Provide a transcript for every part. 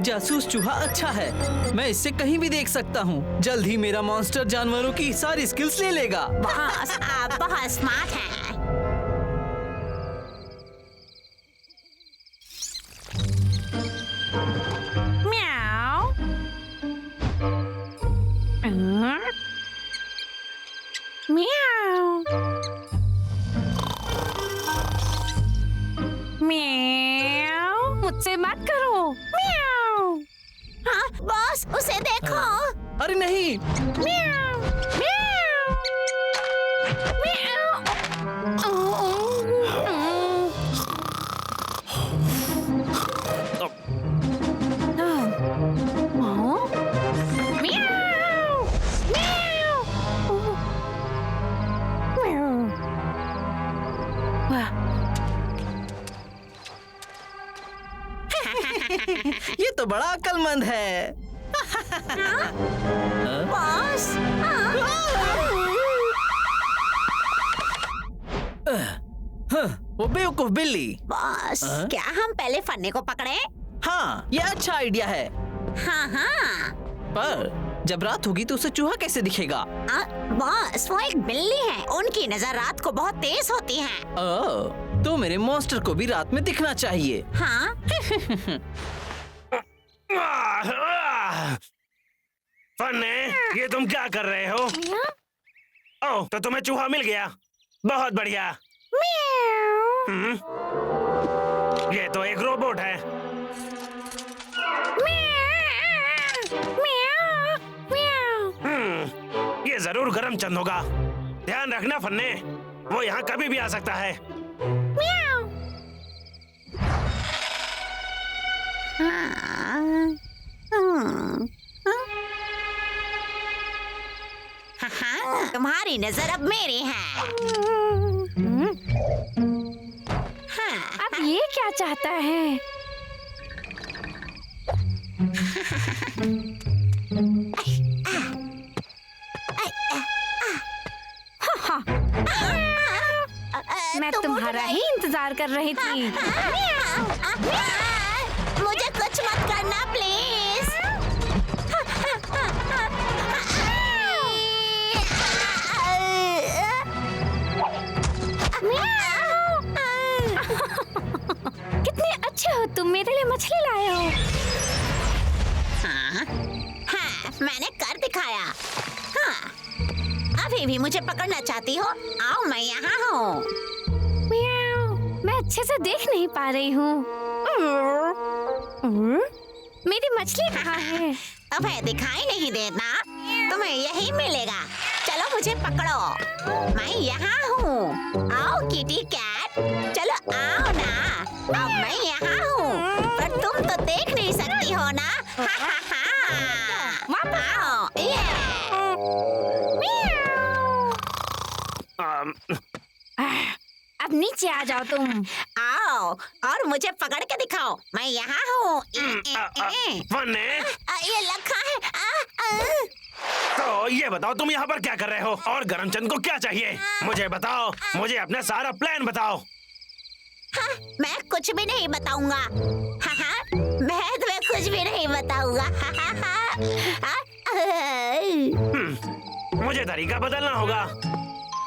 जासूस चूहा अच्छा है। मैं इससे कहीं भी देख सकता हूँ। जल्द ही मेरा मॉन्स्टर जानवरों की सारी स्किल्स ले लेगा। बॉस आप बहुत स्मार्ट हैं। म्याऊ। म्याऊ। म्याऊ। मुझसे मत करो। म्याऊ। हाँ बॉस उसे देखो। अरे नहीं। म्याऊ। म्याऊ। म्याऊ। ये तो बड़ा अक्लमंद है। बॉस वो बेवकूफ बिल्ली। बॉस क्या हम पहले फन्ने को पकड़े? हाँ ये अच्छा आइडिया है। हाँ हाँ पर जब रात होगी तो उसे चूहा कैसे दिखेगा? बॉस वो एक बिल्ली है, उनकी नजर रात को बहुत तेज होती है। तो मेरे मॉन्स्टर को भी रात में दिखना चाहिए। हाँ फन्ने ये तुम क्या कर रहे हो? ओह तो तुम्हें चूहा मिल गया, बहुत बढ़िया। ये तो एक रोबोट है। ये जरूर करमचंद होगा। ध्यान रखना फन्ने, वो यहाँ कभी भी आ सकता है। तुम्हारी नजर अब मेरी है। अब ये क्या चाहता है? मैं तुम्हारा ही इंतजार कर रही थी। मुझे कुछ मत करना प्लीज। कितने अच्छे हो तुम, मेरे लिए मछली लाए हो। हाँ, मैंने कर दिखाया। हाँ, अभी भी मुझे पकड़ना चाहती हो? आओ मैं यहाँ हूँ। मैं अच्छे से देख नहीं पा रही हूँ। मेरी मछली कहाँ है? तुम्हें दिखाई नहीं देता, तुम्हें यही मिलेगा। चलो मुझे पकड़ो, मैं यहाँ हूँ। आओ किटी कैट, चलो आओ ना। अब मैं यहाँ हूँ, पर तुम तो देख नहीं सकती हो ना। हा हा हा। आओ, अब नीचे आ जाओ तुम। आओ और मुझे पकड़ के दिखाओ, मैं यहाँ हूँ। फन्ने ये लखा है। तो ये बताओ तुम यहाँ पर क्या कर रहे हो और करमचंद को क्या चाहिए? मुझे बताओ, मुझे अपना सारा प्लान बताओ। हाँ, मैं कुछ भी नहीं बताऊंगा। हाँ हाँ, मैं तुम्हें कुछ भी नहीं बताऊंगा। हाँ हाँ मुझे तरीका बदलना होगा।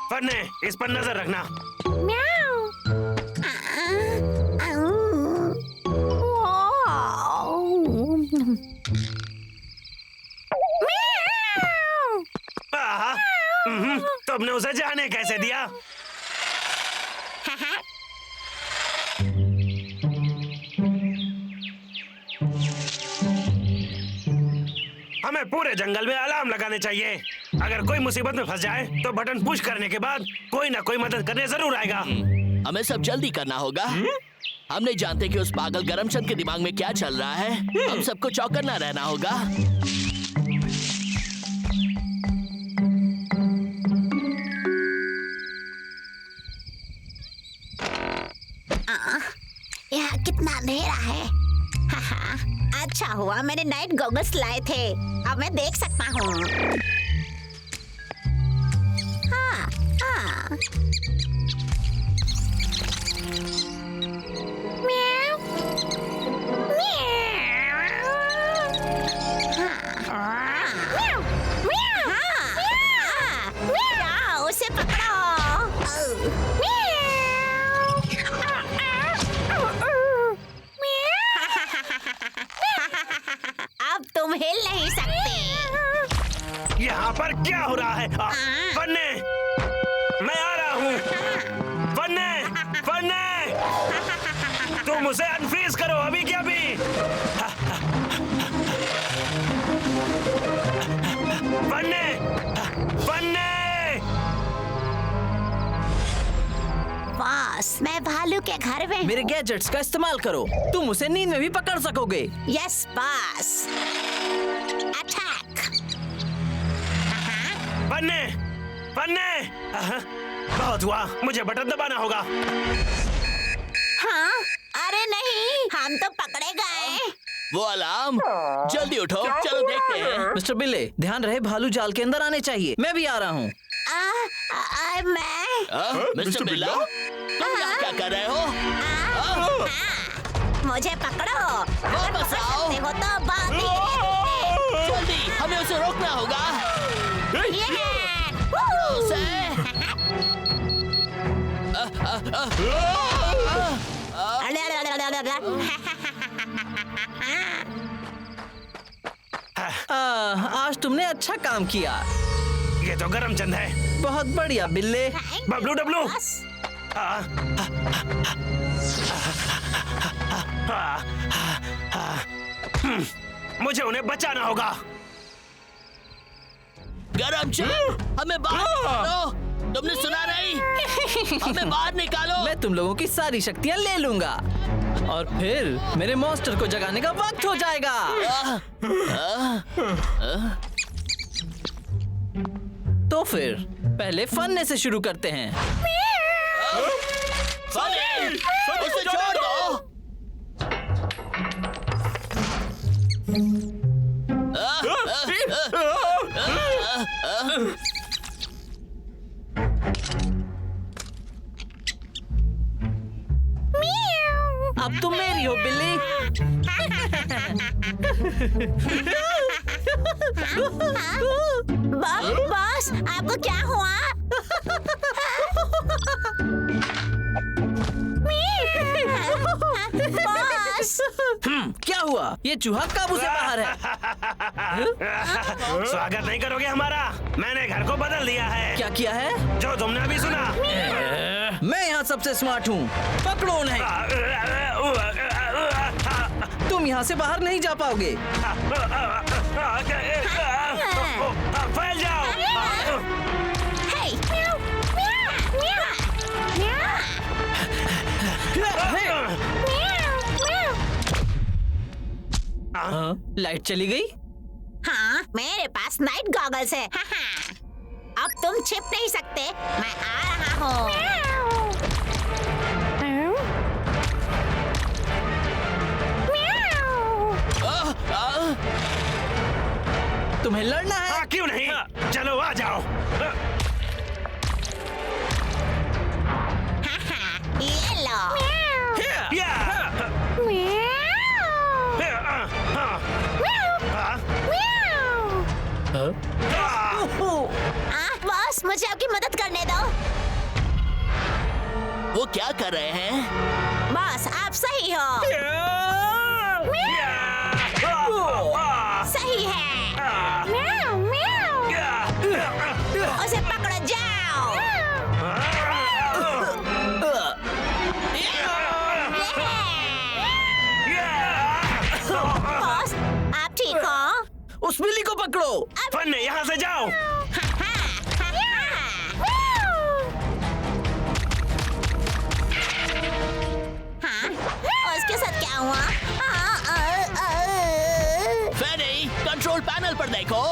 फन्ने इस पर नजर रखना। तुमने उसे जाने कैसे दिया? हमें पूरे जंगल में अलार्म लगाने चाहिए। अगर कोई मुसीबत में फंस जाए तो बटन पुश करने के बाद कोई ना कोई मदद करने जरूर आएगा। हमें सब जल्दी करना होगा। हम नहीं जानते कि उस पागल करमचंद के दिमाग में क्या चल रहा है। हम सबको चौकन्ना रहना होगा। यहाँ कितना अंधेरा है। अच्छा हुआ मैंने नाइट गॉगल्स लाए थे, अब मैं देख सकता हूँ। हाँ, हाँ। म्याऊ, म्याऊ। है। फन्ने, मैं आ रहा हूँ। फन्ने, फन्ने, तुम उसे अनफ्रीज करो अभी क्या भी। फन्ने, फन्ने। बॉस, मैं भालू के घर में। मेरे गैजेट्स का इस्तेमाल करो, तुम उसे नींद में भी पकड़ सकोगे। Yes boss. अटैक। फन्ने, फन्ने। बहुत हुआ, मुझे बटन दबाना होगा। हाँ? अरे नहीं, हम तो पकड़े गए। वो अलार्म, जल्दी उठो, चलो देखते हैं। मिस्टर बिल्ले, ध्यान रहे भालू जाल के अंदर आने चाहिए। मैं भी आ रहा हूँ। मैं मिस्टर बिल्ला, तुम यहाँ क्या कर रहे हो? मुझे पकड़ो। वापस आओ। देखो तो बाकी। जल्दी, हमें उसे रोकना होगा। उसे आज तुमने अच्छा काम किया। ये तो गरम चंद है। बहुत बढ़िया बिल्ले। बबलू डब्लू। मुझे उन्हें बचाना होगा। गरम चंद, हमें बाहर निकालो। तुमने सुना नहीं? हमें बाहर निकालो। मैं तुम लोगों की सारी शक्तियाँ ले लूंगा और फिर मेरे मॉन्स्टर को जगाने का वक्त हो जाएगा। तो फिर पहले फन्ने से शुरू करते हैं। फनी, उसे छोड़ दो। अब तुम मेरी हो बिल्ली। बॉस, आपको क्या हुआ? बॉस, क्या हुआ? ये चूहा काबू से बाहर है। स्वागत नहीं करोगे हमारा? मैंने घर को बदल दिया है। क्या किया है? जो तुमने अभी सुना। मैं यहाँ सबसे स्मार्ट हूँ। पकड़ो उन्हें। तुम यहाँ से बाहर नहीं जा पाओगे। फैल जाओ। हे, लाइट चली गई। हाँ, मेरे पास नाइट गॉगल्स है। अब तुम छिप नहीं सकते। मैं आ रहा हूँ। तुम्हें लड़ना है? हाँ, क्यों नहीं? चलो आ जाओ। ये लो। बॉस, मुझे आपकी मदद करने दो। वो क्या कर रहे हैं? बॉस, आप सही हो। सही है। उसे पकड़ो, जाओ। बॉस, आप ठीक हो? उस बिल्ली को पकड़ो। फन्ने, यहाँ से जाओ। हाँ, उसके साथ क्या हुआ? फनी, कंट्रोल पैनल पर देखो।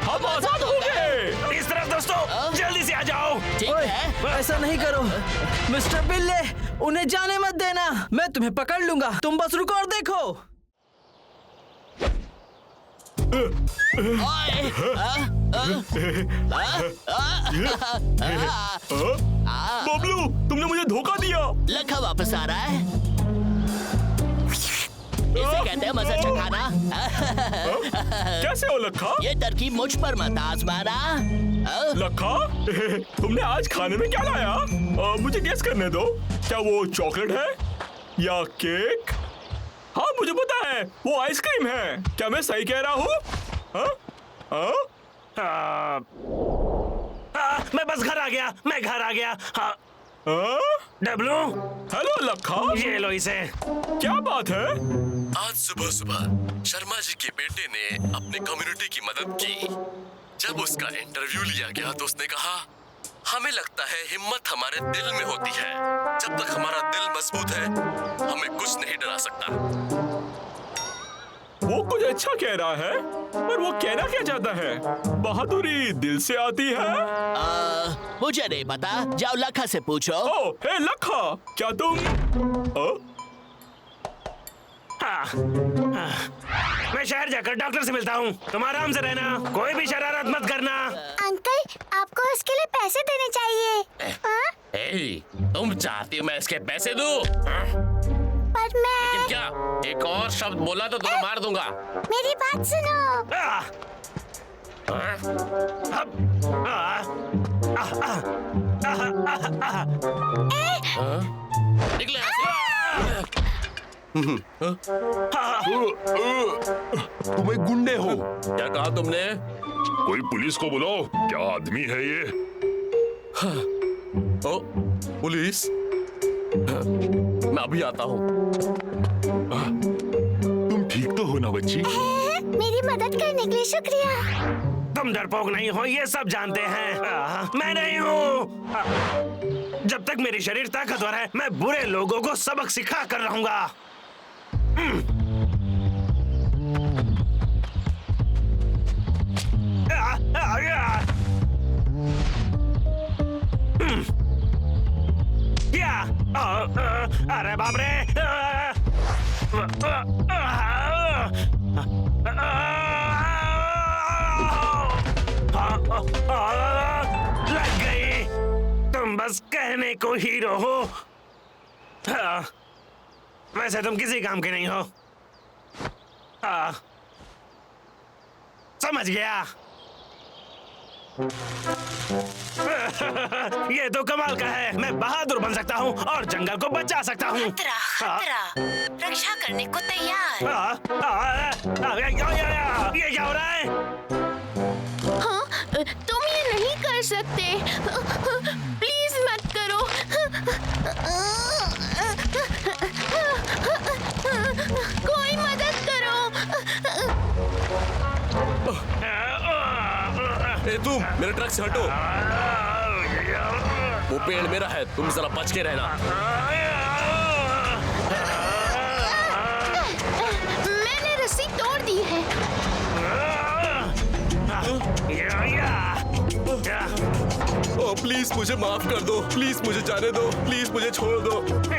हम आजाद हो गए। इस तरफ दोस्तों, जल्दी से आ जाओ। ठीक ओए, है। ऐसा नहीं करो मिस्टर बिल्ले, उन्हें जाने मत देना। मैं तुम्हें पकड़ लूंगा, तुम बस रुको और देखो। ओए, बबलू, तुमने मुझे धोखा दिया। लखा वापस आ रहा है। इसे कहते हैं मजा चखाना। कैसे हो लखा? ये तरकीब मुझ पर मत आजमाना। लखा, तुमने आज खाने में क्या लाया? मुझे गेस करने दो। क्या वो चॉकलेट है या केक? हाँ, मुझे पता है वो आइसक्रीम है। क्या मैं सही कह रहा हूँ? हाँ? हाँ? मैं बस घर आ गया, मैं घर आ गया। हाँ हाँ? डब्लू, हेलो लखा, ये लो इसे। क्या बात है? आज सुबह सुबह शर्मा जी के बेटे ने अपने कम्युनिटी की मदद की। जब उसका इंटरव्यू लिया गया तो उसने कहा, हमें लगता है हिम्मत हमारे दिल में होती है। जब तक हमारा दिल मजबूत है हमें कुछ नहीं डरा सकता। वो कुछ अच्छा कह रहा है, पर वो कहना क्या चाहता है? बहादुरी दिल से आती है। मुझे नहीं पता, जाओ लखा से पूछो। ओ, हे लखा, क्या तुम? मैं शहर जाकर डॉक्टर से मिलता हूँ। तुम आराम से रहना, कोई भी शरारत मत करना। अंकल, आपको इसके लिए पैसे देने चाहिए। हाँ? तुम चाहती हो मैं इसके पैसे दूं? पर मैं लेकिन क्या एक और शब्द बोला तो तुम्हें मार दूंगा। मेरी बात सुनो। निकले यहाँ से। तुम एक गुंडे हो। क्या कहा तुमने? कोई पुलिस को बुलाओ। क्या आदमी है ये? ओ, पुलिस? मैं अभी आता हूँ। तुम ठीक तो हो ना बच्ची? मेरी मदद करने के लिए शुक्रिया। तुम डरपोक नहीं हो, ये सब जानते हैं। मैं नहीं हूँ। जब तक मेरी शरीर ताकतवर है मैं बुरे लोगों को सबक सिखा कर रहूंगा। अरे बाप रे! लग गई। तुम बस कहने को हीरो हो। वैसे तुम किसी काम के नहीं हो। समझ गया। ये तो कमाल का है। मैं बहादुर बन सकता हूँ और जंगल को बचा सकता हूँ। खतरा, खतरा, रक्षा करने को तैयार। ये क्या हो रहा है? हाँ, तुम ये नहीं कर सकते। प्लीज मत करो। कोई मदद करो। ए तुम मेरे ट्रक से हटो। वो पेड़ मेरा है, तुम जरा बच के रहना। मैंने रस्सी तोड़ दी है। ओ प्लीज मुझे माफ कर दो, प्लीज मुझे जाने दो, प्लीज मुझे छोड़ दो।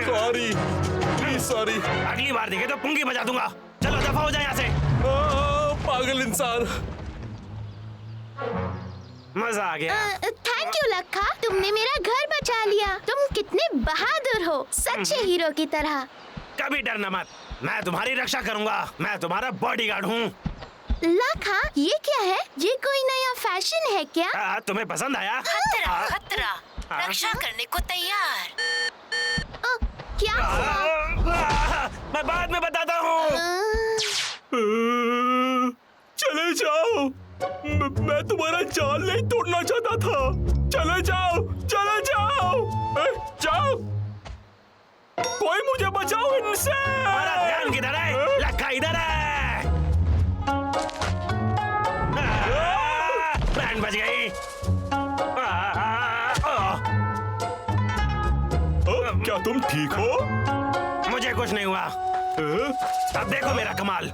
Sorry, please sorry. अगली बार देखे तो पुंगी बजा दूंगा। चलो दफा हो जाए यहाँ से। पागल इंसान। मजा आ गया। थैंक यू लखा, तुमने मेरा घर बचा लिया। तुम कितने बहादुर हो, सच्चे हीरो की तरह। कभी डरना मत, मैं तुम्हारी रक्षा करूंगा। मैं तुम्हारा बॉडीगार्ड हूँ। लखा, ये क्या है? ये कोई नया फैशन है क्या? तुम्हें पसंद आया? खतरा, खतरा, रक्षा करने को तैयार। क्या हुआ? मैं बाद में बताता हूँ। चले जाओ। मैं तुम्हारा जाल नहीं तोड़ना चाहता था। चले जाओ, चले जाओ। जाओ, कोई मुझे बचाओ इनसे। हमारा ध्यान किधर है? लखा इधर है। बैंड बज गई। क्या तुम ठीक हो? मुझे कुछ नहीं हुआ। अब देखो मेरा कमाल।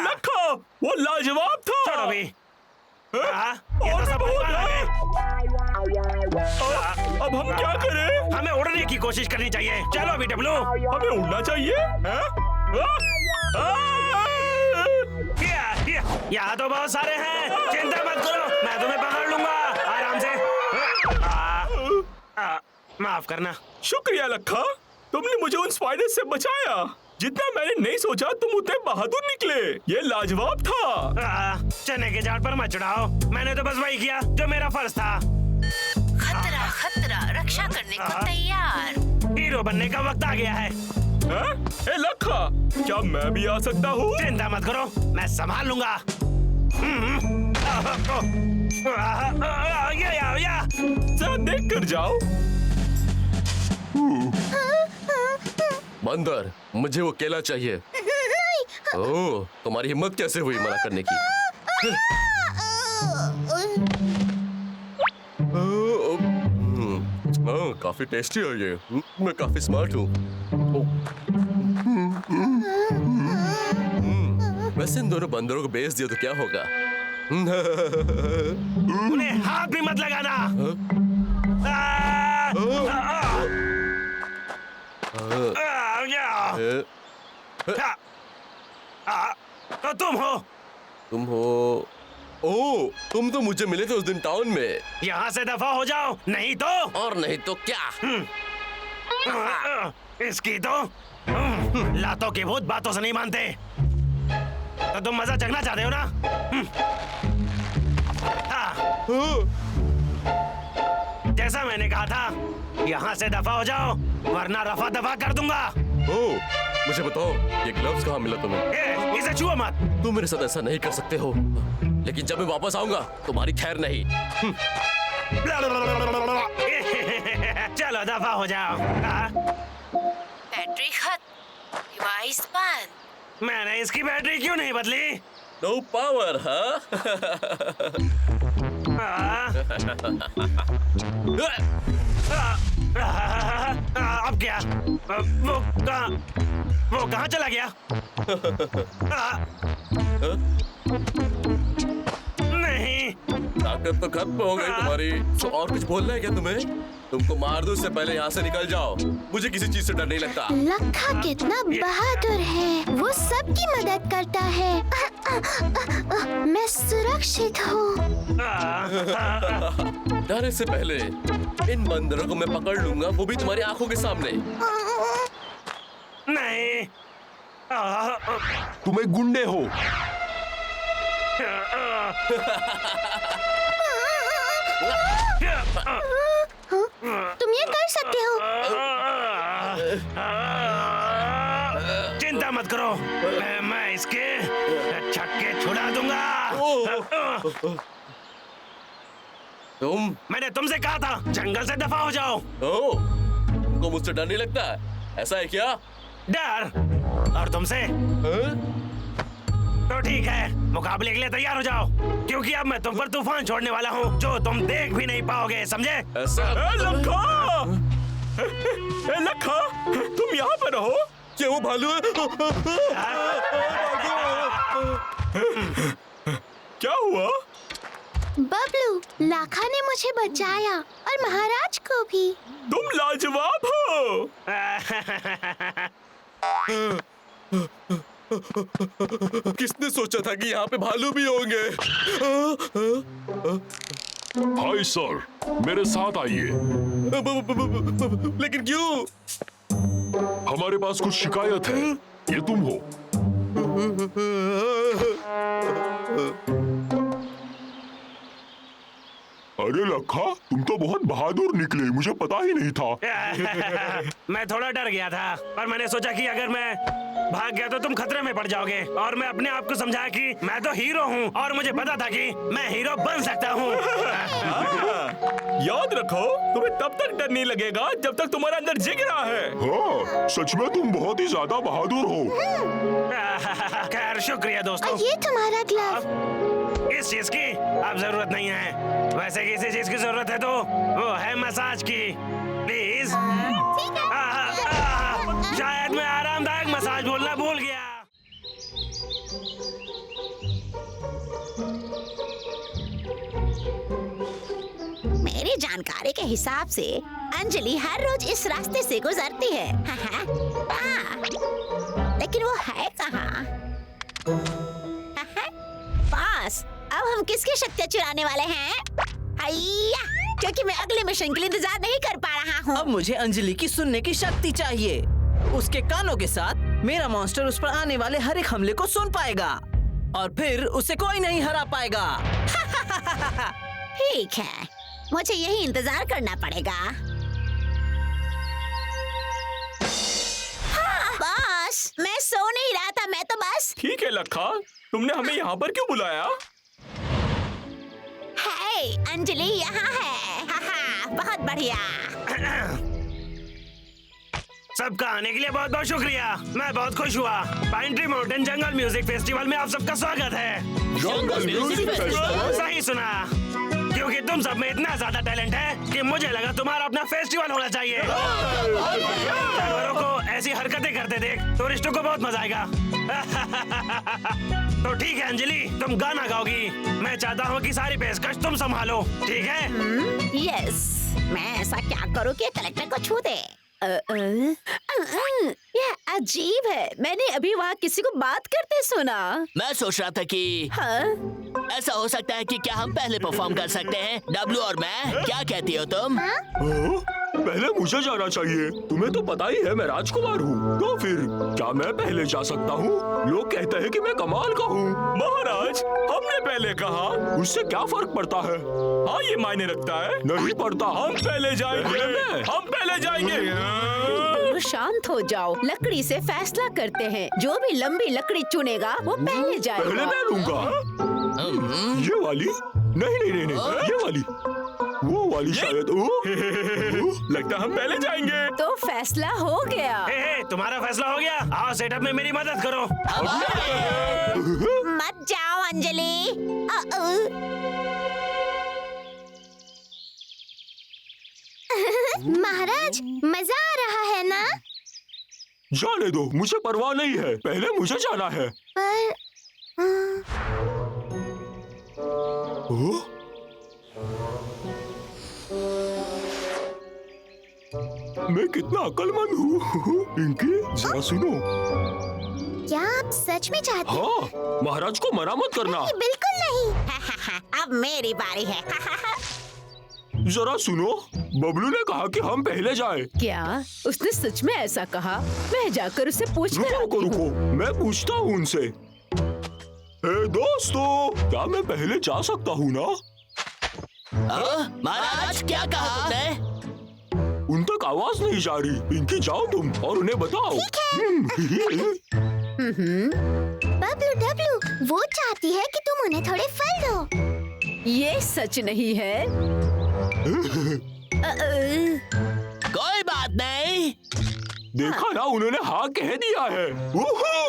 लखा, वो लाजवाब था। छोड़ो भी। और भी बहुत है। अब हम क्या करें? हमें उड़ने की कोशिश करनी चाहिए। चलो अभी डब्लू। हमें उड़ना चाहिए। यहाँ तो बहुत सारे हैं। चिंता मत करो, मैं तुम्हें पकड़ लूंगा आराम से। माफ करना। शुक्रिया लखा, तुमने मुझे उन स्पाइडर से बचाया। जितना मैंने नहीं सोचा तुम उतने बहादुर निकले। ये लाजवाब था। चने के झाड़ पर मत चढ़ाओ, मैंने तो बस वही किया जो मेरा फर्ज था। खतरा खतरा, रक्षा करने को तैयार। हीरो बनने का वक्त आ गया है। ए लखा, क्या मैं भी आ सकता हूँ? चिंता मत करो, मैं संभाल लूंगा। जरा देख कर जाओ। बंदर, मुझे वो केला चाहिए। ओह, तुम्हारी हिम्मत कैसे हुई मना करने की? काफी टेस्टी है ये। मैं काफी स्मार्ट हूँ। वैसे इन दोनों बंदरों को बेच दिया तो क्या होगा? उन्हें हाथ भी मत लगाना। तो तुम हो? ओह, तुम तो मुझे मिले थे उस दिन टाउन में। यहाँ से दफा हो जाओ, नहीं तो। और नहीं तो क्या? इसकी तो लातों के भूत बातों से नहीं मानते। तो तुम मजा चखना चाहते हो ना? जैसा मैंने कहा था, यहाँ से दफा हो जाओ वरना रफा दफा कर दूंगा। ओह, मुझे बताओ ये ग्लव्स कहाँ मिला तुम्हें? इसे छुओ मत। तुम मेरे साथ ऐसा नहीं कर सकते हो, लेकिन जब मैं वापस आऊंगा तुम्हारी खैर नहीं। चलो दफा हो जाओ। बैटरी खत्म, डिवाइस बंद। मैंने इसकी बैटरी क्यों नहीं बदली? नो पावर, अब क्या? वो कहाँ चला गया? नहीं, ताकत तो खत्म हो गई तुम्हारी। तो और कुछ बोलना है क्या तुम्हें? तुमको मार दो, इससे पहले यहाँ से निकल जाओ। मुझे किसी चीज से डर नहीं लगता। लखा कितना बहादुर है, वो सबकी मदद करता है। मैं सुरक्षित हूँ। डरने से पहले इन बंदरों को मैं पकड़ लूंगा, वो भी तुम्हारी आंखों के सामने। नहीं। तुम एक गुंडे हो। तुम ये कर सकते हो। चिंता मत करो, मैं इसके छक्के छुड़ा दूंगा। मैंने तुमसे कहा था जंगल से दफा हो जाओ। तुमको मुझसे डर नहीं लगता? ऐसा है क्या? डर? और तुमसे? तो ठीक है, मुकाबले के लिए तैयार हो जाओ, क्योंकि अब मैं तुम पर तूफान छोड़ने वाला हूँ जो तुम देख भी नहीं पाओगे, समझे? ऐसा? लखा! लखा, तुम यहाँ पर हो? क्या वो भालू है? क्या हुआ? बबलू, लाखा ने मुझे बचाया और महाराज को भी। तुम लाजवाब हो। किसने सोचा था कि यहाँ पे भालू भी होंगे? हाय सर, मेरे साथ आइए। लेकिन क्यों? हमारे पास कुछ शिकायत है। ये तुम हो? अरे लखा, तुम तो बहुत बहादुर निकले, मुझे पता ही नहीं था। मैं थोड़ा डर गया था, पर मैंने सोचा कि अगर मैं भाग गया तो तुम खतरे में पड़ जाओगे, और मैं अपने आप को समझाया कि मैं तो हीरो हूँ और मुझे पता था कि मैं हीरो बन सकता हूँ। याद रखो, तुम्हें तब तक डर नहीं लगेगा जब तक तुम्हारे अंदर जिगरा है। हाँ, सच में तुम बहुत ही ज्यादा बहादुर हो। खैर, शुक्रिया दोस्तों। और ये तुम्हारा ग्लव। इस चीज की अब जरूरत नहीं है। वैसे किसी चीज की जरूरत है तो वो है मसाज की। प्लीज। शायद मैं आरामदायक मसाज बोलना भूल गया। मेरी जानकारी के हिसाब से अंजलि हर रोज इस रास्ते से गुजरती है। लेकिन वो है कहाँ? पास। अब हम किसकी शक्तियाँ चुराने वाले हैं? हैया, क्योंकि मैं अगले मिशन के लिए इंतजार नहीं कर पा रहा हूँ। अब मुझे अंजलि की सुनने की शक्ति चाहिए। उसके कानों के साथ मेरा मॉन्स्टर उस पर आने वाले हर एक हमले को सुन पाएगा और फिर उसे कोई नहीं हरा पाएगा। ठीक है, मुझे यही इंतजार करना पड़ेगा। हाँ, बॉस, मैं सो नहीं रहा था, मैं तो बस। ठीक है लखा, तुमने हमें यहाँ पर क्यों बुलाया? हे, अंजलि यहाँ है। हाँ, बहुत बढ़िया। सबका आने के लिए बहुत बहुत शुक्रिया। मैं बहुत खुश हुआ। पाइन ट्री माउंटेन जंगल म्यूजिक फेस्टिवल में आप सबका स्वागत है। जंगल म्यूजिक फेस्टिवल? सही सुना, क्योंकि तुम सब में इतना ज्यादा टैलेंट है कि मुझे लगा तुम्हारा अपना फेस्टिवल होना चाहिए। जानवरों को ऐसी हरकतें करते देख टूरिस्टों को बहुत मजा आएगा। तो ठीक है अंजलि, तुम गाना गाओगी। मैं चाहता हूँ कि सारी पेशकश तुम संभालो, ठीक है? यस, मैं ऐसा क्या करूँ कि कलेक्टर को छू दे। यह अजीब है, मैंने अभी वहाँ किसी को बात करते सुना। मैं सोच रहा था कि हाँ? ऐसा हो सकता है कि क्या हम पहले परफॉर्म कर सकते हैं, डब्लू और मैं? क्या कहती हो तुम? हाँ? पहले मुझे जाना चाहिए। तुम्हें तो पता ही है मैं राजकुमार हूँ, तो फिर क्या मैं पहले जा सकता हूँ? लोग कहते हैं कि मैं कमाल का हूँ। महाराज, हमने पहले कहा। उससे क्या फर्क पड़ता है? हाँ, ये मायने रखता है। नहीं पड़ता। हम पहले जाएंगे। हम पहले जाएंगे। तो शांत हो जाओ, लकड़ी से फैसला करते हैं। जो भी लंबी लकड़ी चुनेगा वो पहले पहले जाएगा। मैं लूंगा। ये वाली? नहीं नहीं नहीं नहीं, ये वाली। वो वाली शायद। लगता है हम पहले जाएंगे। तो फैसला हो गया। हे, तुम्हारा फैसला हो गया। आओ सेटअप में मेरी मदद करो। मत जाओ अंजलि। महाराज, मजा आ रहा है ना? जाने दो, मुझे परवाह नहीं है। पहले मुझे जाना है। पर ओह? मैं कितना अक्लमंद हूँ। पिंकी, जरा सुनो। क्या आप सच में चाहते हैं? हाँ, महाराज को मना मत करना। नहीं, बिल्कुल नहीं। अब मेरी बारी है। जरा सुनो, बबलू ने कहा कि हम पहले जाएं। क्या उसने सच में ऐसा कहा? मैं जाकर उसे पूछ कर रुको रुको, मैं पूछता हूँ उनसे। दोस्तों, क्या मैं पहले जा सकता हूँ ना? महाराज, क्या कहा तुमने? उन तक आवाज नहीं जा रही। पिंकी, जाओ तुम और उन्हें बताओ। बबलू डब्लू, वो चाहती है कि तुम उन्हें थोड़े फल दो। ये सच नहीं है। कोई बात नहीं। देखा ना, उन्होंने हाँ कह दिया है।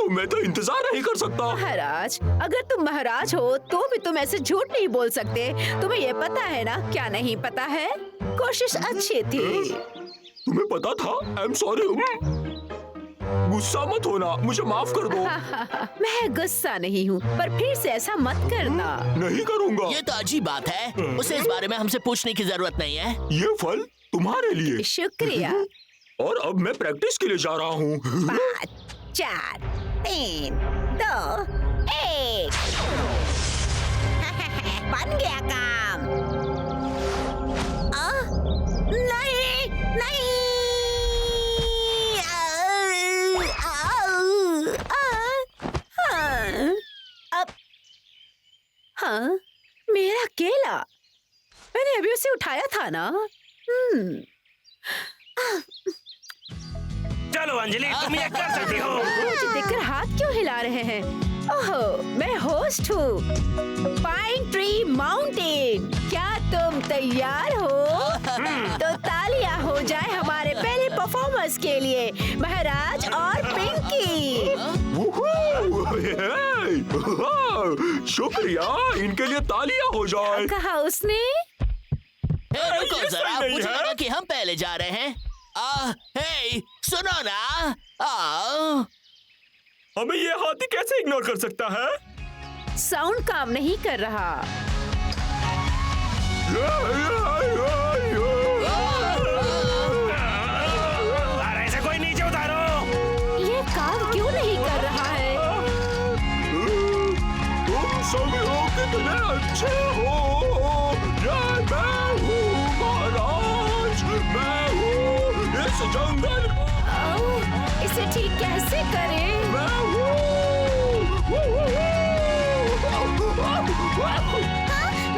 मैं तो इंतजार नहीं कर सकता। महाराज, अगर तुम महाराज हो तो भी तुम ऐसे झूठ नहीं बोल सकते। तुम्हें ये पता है ना? क्या नहीं पता है? कोशिश अच्छी थी। तुम्हें पता था? I am sorry. गुस्सा मत होना, मुझे माफ कर दो। मैं गुस्सा नहीं हूँ, पर फिर से ऐसा मत करना। नहीं करूँगा। ये तो अजीब बात है। उसे इस बारे में हमसे पूछने की जरूरत नहीं है। ये फल तुम्हारे लिए। शुक्रिया। और अब मैं प्रैक्टिस के लिए जा रहा हूँ। 5, 4, 3, 2, 1। बन गया काम। नहीं नहीं। अब हाँ, मेरा केला। मैंने अभी उसे उठाया था ना। चलो अंजलि, तुम ये कर सकती हो। मुझे देखकर हाथ क्यों हिला रहे हैं? ओह, मैं होस्ट हूँ। पाइन ट्री माउंटेन, क्या तुम तैयार हो? तो तालियां हो जाए हमारे पहले परफॉर्मर्स के लिए, महाराज और पिंकी। शुक्रिया, इनके लिए तालियां हो जाए। कहा उसने। रुको ये जरा, सही नहीं मुझे है। लगा कि हम पहले जा रहे हैं। हे, सुनो ना। हमें ये हाथी कैसे इग्नोर कर सकता है? साउंड काम नहीं कर रहा। अरे ऐसे कोई नीचे उतारो। ये काम क्यों नहीं कर रहा है? तुम सब लोग कितने अच्छे हो। मैं हूँ महाराज, मैं हूँ इस जंगल। इसे इसे ठीक कैसे करें?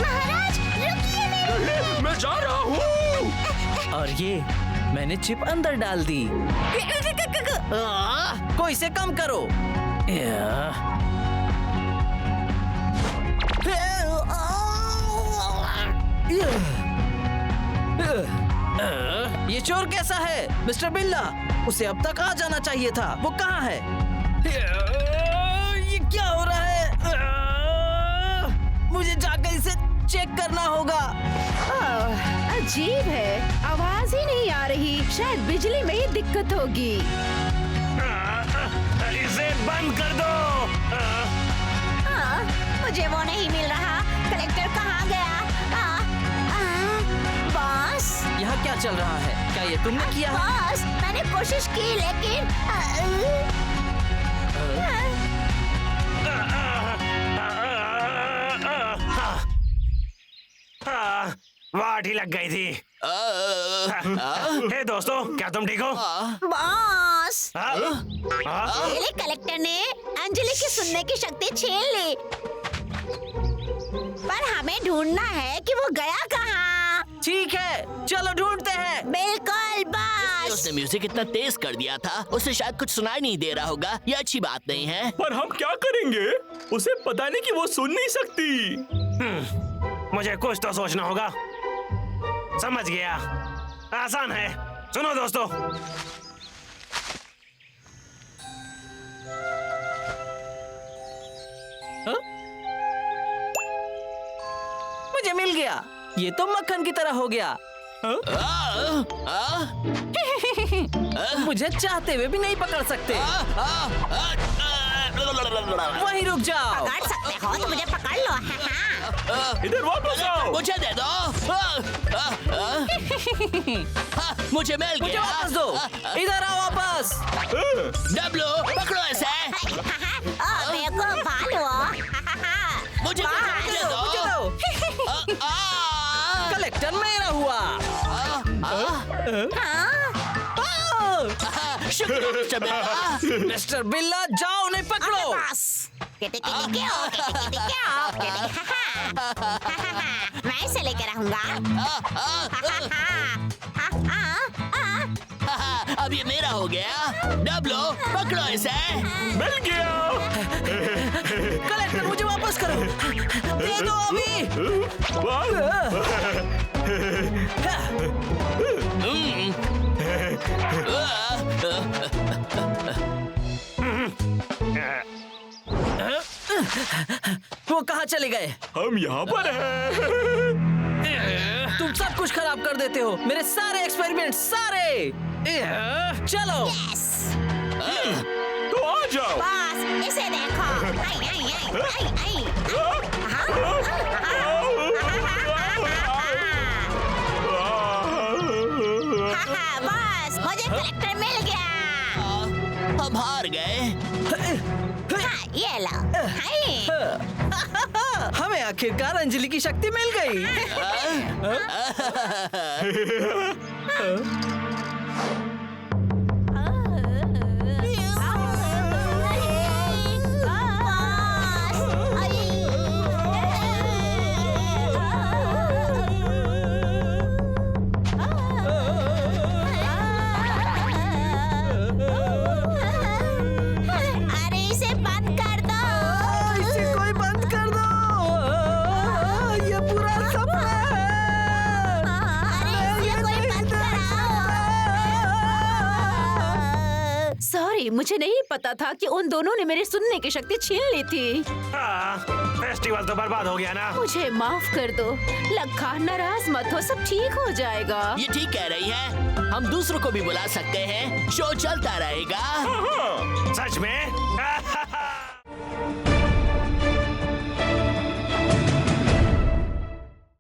महाराज रुकिए मेरे। मैं जा रहा हूँ। और ये मैंने चिप अंदर डाल दी। कोई से कम करो। ये चोर कैसा है मिस्टर बिल्ला? उसे अब तक आ जाना चाहिए था। वो कहाँ है? ये क्या हो रहा है? मुझे जाकर इसे चेक करना होगा। अजीब है, आवाज ही नहीं आ रही। शायद बिजली में ही दिक्कत होगी। इसे बंद कर दो। मुझे वो नहीं मिल रहा। कलेक्टर कहाँ गया? बॉस, यहाँ क्या चल रहा है? क्या ये तुमने किया है? बॉस, मैंने कोशिश की लेकिन वाट ही लग गई थी। हे दोस्तों, क्या तुम ठीक हो? बॉस, हाँ? पहले कलेक्टर ने अंजलि की सुनने की शक्ति छीन ली, पर हमें ढूंढना है कि वो गया कहाँ। ठीक है, चलो ढूंढते हैं। बिल्कुल बॉस। उसने म्यूजिक इतना तेज कर दिया था, उसे शायद कुछ सुनाई नहीं दे रहा होगा। ये अच्छी बात नहीं है। पर हम क्या करेंगे? उसे पता नहीं कि वो सुन नहीं सकती। मुझे कुछ तो सोचना होगा। समझ गया, आसान है। सुनो दोस्तों, मुझे मिल गया। ये तो मक्खन की तरह हो गया। मुझे चाहते हुए भी नहीं पकड़ सकते। वहीं रुक जाओ। पकड़ सकते हो तो मुझे पकड़ लो। इधर वापस आओ। मुझे दे दो। मुझे मिल मुझे गया। वापस दो। इधर आओ वापस। डब्लू, पकड़ो इसे। मेरे को भालू। मुझे मुझे दो। कलेक्टर मेरा हुआ। शुक्रिया मिस्टर बिल्ला। मिस्टर बिल्ला, जाओ उन्हें पकड़ो। मैं इसे लेकर रहूंगा। अब ये मेरा हो गया। डब्लो, पकड़ो इसे। मिल गया। कलेक्टर, मुझे वापस करो। दे दो अभी। वो कहाँ चले गए? हम यहाँ पर हैं। तुम सब कुछ खराब कर देते हो। मेरे सारे एक्सपेरिमेंट सारे। चलो। तो आ जाओ। बॉस, इसे देखो। आई, आई, आई, आई, आई। बॉस, मुझे कलेक्टर मिल गया। हम हार गए। ये लो। हाय। हमें आखिरकार अंजलि की शक्ति मिल गई। अरे इसे बंद कर दो। इसे कोई बंद कर दो। ये पूरा सपना है। अरे इसे कोई बंद कराओ। सॉरी, मुझे नहीं पता था कि उन दोनों ने मेरी सुनने की शक्ति छीन ली थी। फेस्टिवल तो बर्बाद हो गया ना। मुझे माफ कर दो। लखा, नाराज मत हो, सब ठीक हो जाएगा। ये ठीक कह रही है। हम दूसरों को भी बुला सकते हैं। शो चलता रहेगा। सच में?